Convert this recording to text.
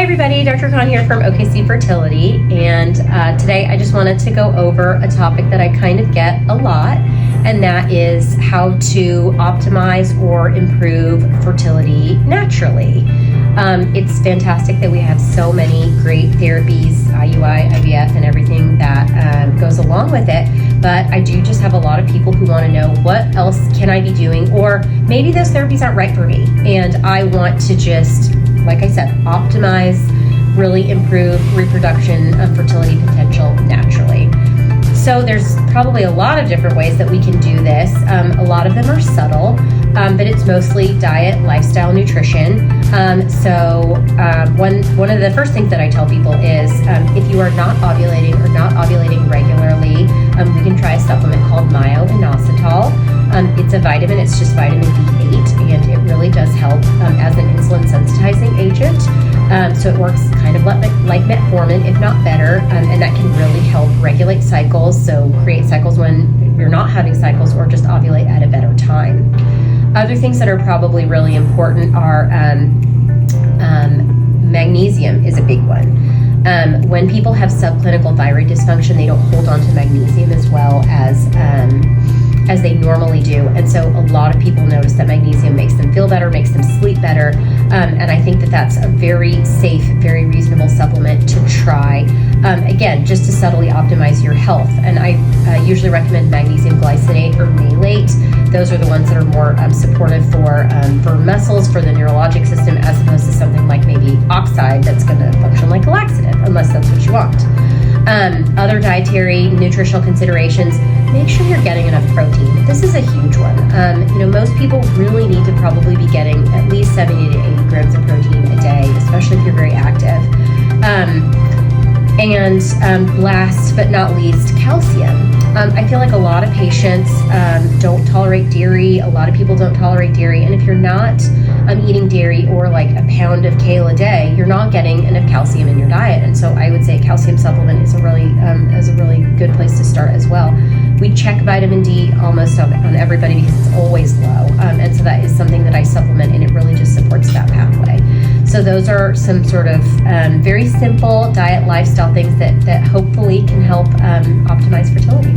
everybody, Dr. Khan here from OKC Fertility, and today I just wanted to go over a topic that I kind of get a lot, and that is how to optimize or improve fertility naturally. It's fantastic that we have so many great therapies, IUI, IVF, and everything that goes along with it, but I do just have a lot of people who want to know what else can I be doing, or maybe those therapies aren't right for me, and I want to just, like I said, optimize, really improve reproduction and fertility potential naturally. So there's probably a lot of different ways that we can do this. A lot of them are subtle, but it's mostly diet, lifestyle, nutrition. One of the first things that I tell people is if you are not ovulating or not ovulating regularly, we can try a supplement called myo-inositol. It's a vitamin, it's just vitamin B8, and it really does help as an insulin sensitizing agent. So it works kind of like metformin, if not better, and that can really help regulate cycles, so create cycles when you're not having cycles, or just ovulate at a better time. Other things that are probably really important are magnesium is a big one. When people have subclinical thyroid dysfunction, they don't hold on to magnesium as well as they normally do. And so a lot of people notice that magnesium makes them feel better, makes them sleep better. And I think that that's a very safe, very reasonable supplement to try. Again, just to subtly optimize your health. And I usually recommend magnesium glycinate or malate. Those are the ones that are more supportive for muscles, for the neurologic system, as opposed to something like maybe oxide that's going to function like a laxative, unless that's what you want. Other dietary nutritional considerations, make sure you're getting enough protein. This is a huge one. Most people really need to probably be getting at least 70 to 80 grams of protein a day, especially if you're very active. And last but not least, calcium. I feel like a lot of patients don't tolerate dairy. A lot of people don't tolerate dairy. And if you're not eating dairy or like a pound of kale a day, you're not getting enough calcium in your diet. And so I would say a calcium supplement is a really good place to start as well. We check vitamin D almost on everybody because it's always low. And so that is something that I supplement, and it really just supports that pathway. So those are some sort of very simple diet lifestyle things that hopefully can help optimize fertility.